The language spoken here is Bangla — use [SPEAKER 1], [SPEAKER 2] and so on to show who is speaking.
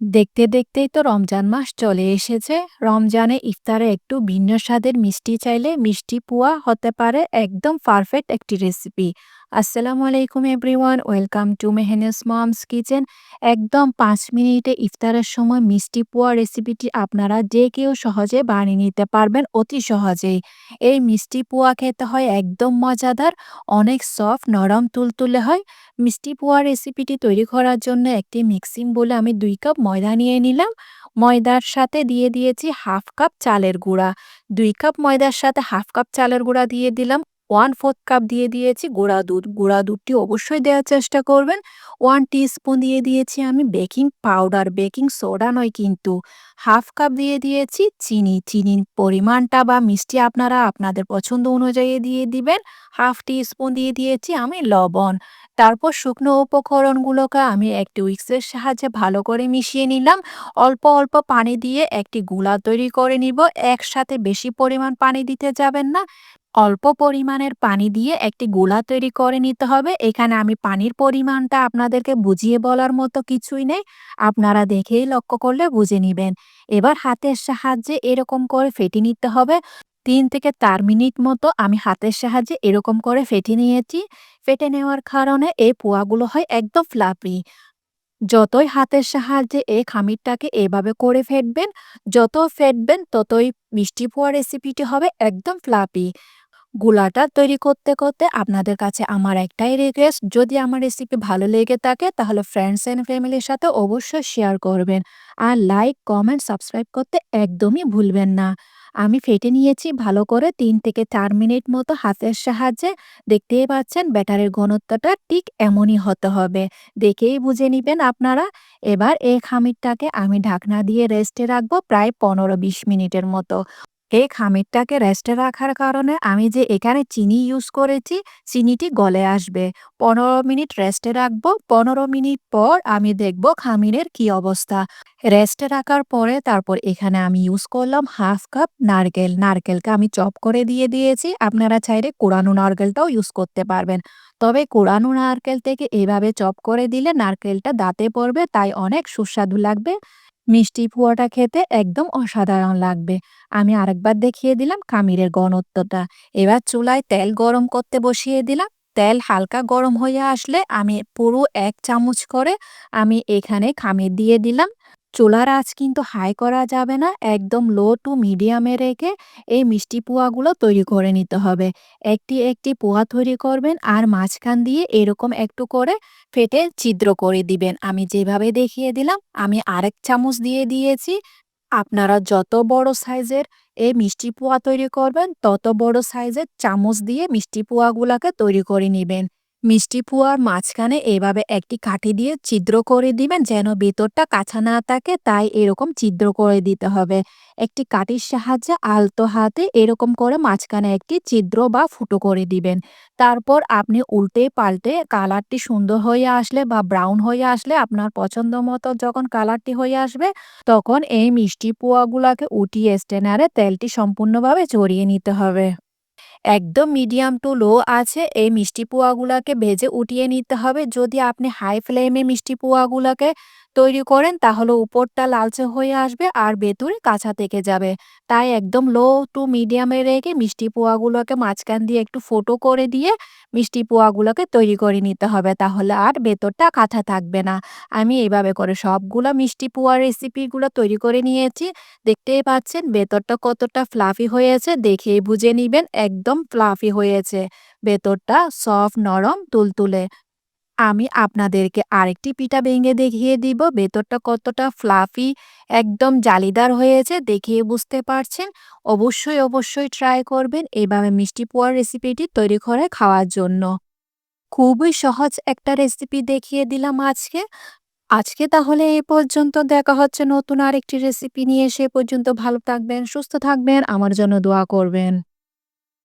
[SPEAKER 1] দেখতে দেখতেই তো রমজান মাস চলে এসেছে। রমজানে ইফতারে একটু ভিন্ন স্বাদের মিষ্টি চাইলে মিষ্টি পুয়া হতে পারে একদম পারফেক্ট একটি রেসিপি। আসসালামু আলাইকুম everyone, welcome to Mehnas moms kitchen. একদম ৫ মিনিটে ইফতারের সময় মিষ্টি পুয়া রেসিপিটি আপনারা যে কেউ সহজে বানিয়ে নিতে পারবেন অতি সহজেই। এই মিষ্টি পুয়া খেতে হয় একদম মজাদার, অনেক সফট নরম তুলতুলে হয়। মিষ্টি পোয়া রেসিপিটি তৈরি করার জন্য একটি মিক্সিং বোলে আমি ২ কাপ ময়দা নিয়ে নিলাম। ময়দার সাথে দিয়ে দিয়েছি হাফ কাপ চালের গুঁড়া। ২ কাপ ময়দার সাথে হাফ কাপ চালের গুঁড়া দিয়ে দিলাম। 1/4 কাপ দিয়ে দিয়েছি গুঁড়া দুধ। গুঁড়া দুধটি অবশ্যই দেওয়ার চেষ্টা করবেন। 1 টিস্পুন দিয়ে দিয়েছি আমি বেকিং পাউডার, বেকিং সোডা নয় কিন্তু। হাফ কাপ দিয়ে দিয়েছি চিনি। চিনির পরিমাণটা বা মিষ্টি আপনারা আপনাদের পছন্দ অনুযায়ী দিয়ে দিবেন। হাফ টিস্পুন দিয়ে দিয়েছি আমি লবণ। তারপর শুকনো উপকরণগুলোকে আমি একটি উইক্সের সাহায্যে ভালো করে মিশিয়ে নিলাম। অল্প অল্প পানি দিয়ে একটি গুলা তৈরি করে নিব। একসাথে বেশি পরিমাণ পানি দিতে যাবেন না। অল্প পরিমাণের পানি দিয়ে একটি গোলা তৈরি করে নিতে হবে। এখানে আমি পানির পরিমাণটা আপনাদেরকে বুঝিয়ে বলার মতো কিছুই নেই। আপনারা দেখেই লক্ষ্য করলে বুঝে নিবেন। এবার হাতের সাহায্যে এরকম করে ফেটে নিতে হবে। ৩ থেকে ৪ মিনিট মতো আমি হাতের সাহায্যে এরকম করে ফেটে নিয়েছি। ফেটে নেওয়ার কারণে এই পোয়াগুলো হয় একদম ফ্লাফি। যতই হাতের সাহায্যে এই খামিরটাকে এভাবে করে ফেটবেন, যত ফেটবেন ততই মিষ্টি পোয়া রেসিপিটি হবে একদম ফ্লাফি। গোলাটা তৈরি করতে করতে আপনাদের কাছে আমার একটাই রিকোয়েস্ট, যদি আমার রেসিপি ভালো লেগে থাকে তাহলে ফ্রেন্ডস অ্যান্ড ফ্যামিলির সাথে অবশ্যই শেয়ার করবেন। আর লাইক, কমেন্ট, সাবস্ক্রাইব করতে একদমই ভুলবেন না। আমি ফেটে নিয়েছি ভালো করে ৩ থেকে ৪ মিনিট মতো হাতের সাহায্যে। দেখতেই পাচ্ছেন ব্যাটারের ঘনত্বটা ঠিক এমনই হতে হবে। দেখেই বুঝে নিবেন আপনারা। এবার এই খামিরটাকে আমি ঢাকনা দিয়ে রেস্টে রাখবো প্রায় ১৫-২০ মিনিটের মতো। এই খামিরটাকে রেস্টে রাখার কারণে আমি যে এখানে চিনি ইউজ করেছি, চিনিটি গলে আসবে। ১৫ মিনিট রেস্টে রাখবো। ১৫ মিনিট পর আমি দেখব খামিরের কি অবস্থা। রেস্টে রাখার পরে তারপর এখানে আমি ইউজ করলাম হাফ কাপ নারকেল। নারকেলকে আমি চপ করে দিয়ে দিয়েছি। আপনারা চাইলে কোড়ানো নারকেলটাও ইউজ করতে পারবেন। তবে কোড়ানো নারকেল থেকে এভাবে চপ করে দিলে নারকেলটা দাঁতে পড়বে, তাই অনেক সুস্বাদু লাগবে। মিষ্টি পুয়াটা খেতে একদম অসাধারণ লাগবে। আমি আরেকবার দেখিয়ে দিলাম খামিরের ঘনত্বটা। এবার চুলায় তেল গরম করতে বসিয়ে দিলাম। তেল হালকা গরম হয়ে আসলে আমি পুরো ১ চামচ করে আমি এখানে খামির দিয়ে দিলাম। চুলার আঁচ কিন্তু হাই করা যাবে না। একদম লো টু মিডিয়ামে রেখে এই মিষ্টি পোয়াগুলো তৈরি করে নিতে হবে। একটি একটি পোয়া তৈরি করবেন আর মাঝখান দিয়ে এরকম একটু করে ফেটে ছিদ্র করে দিবেন। আমি যেভাবে দেখিয়ে দিলাম আমি আরেক চামচ দিয়ে দিয়েছি। আপনারা যত বড় সাইজের এই মিষ্টি পোয়া তৈরি করবেন, তত বড় সাইজের চামচ দিয়ে মিষ্টি পোয়াগুলাকে তৈরি করে নিবেন। মিষ্টি পোয়ার মাঝখানে এভাবে একটি কাঠি দিয়ে ছিদ্র করে দিবেন যেন ভেতরটা কাঁচা না থাকে, তাই এরকম ছিদ্র করে দিতে হবে। একটি কাঠির সাহায্যে আলতো হাতে এরকম করে মাঝখানে একটি ছিদ্র বা ফুটো করে দিবেন। তারপর আপনি উল্টে পাল্টে কালারটি সুন্দর হয়ে আসলে বা ব্রাউন হয়ে আসলে আপনার পছন্দ মতো যখন কালারটি হয়ে আসবে তখন এই মিষ্টি পোয়াগুলাকে উঠিয়ে স্ট্রেনারে তেলটি সম্পূর্ণভাবে ঝরিয়ে নিতে হবে। একদম মিডিয়াম টু লো আছে এই মিষ্টি পোয়াগুলাকে ভেজে উঠিয়ে নিতে হবে। যদি আপনি হাই ফ্লেমে মিষ্টি পোয়াগুলাকে তৈরি করেন তাহলে উপরটা লালচে হয়ে আসবে আর ভেতরে কাঁচা থেকে যাবে। তাই একদম লো টু মিডিয়ামে রেখে মিষ্টি পোয়াগুলোকে মাঝখান দিয়ে একটু ফুটো করে দিয়ে মিষ্টি পোয়াগুলোকে তৈরি করে নিতে হবে, তাহলে আর ভেতরটা কাঁচা থাকবে না। আমি এইভাবে করে সবগুলা মিষ্টি পোয়া রেসিপিগুলো তৈরি করে নিয়েছি। দেখতেই পাচ্ছেন ভেতরটা কতটা ফ্লাফি হয়েছে, দেখেই বুঝে নিবেন একদম ফ্লাফি হয়েছে। ভেতরটা সফট নরম তুলতুলে। আমি আপনাদেরকে আরেকটি পিঠা ভেঙে দেখিয়ে দিব ভেতরটা কতটা ফ্লাফি, একদম জালিদার হয়েছে, দেখিয়ে বুঝতে পারছেন। অবশ্যই অবশ্যই ট্রাই করবেন এভাবে মিষ্টি পোয়ার রেসিপিটি তৈরি করে খাওয়ার জন্য। খুবই সহজ একটা রেসিপি দেখিয়ে দিলাম আজকে। আজকে তাহলে এই পর্যন্ত, দেখা হচ্ছে নতুন আরেকটি রেসিপি নিয়ে। সে পর্যন্ত ভালো থাকবেন, সুস্থ থাকবেন, আমার জন্য দোয়া করবেন।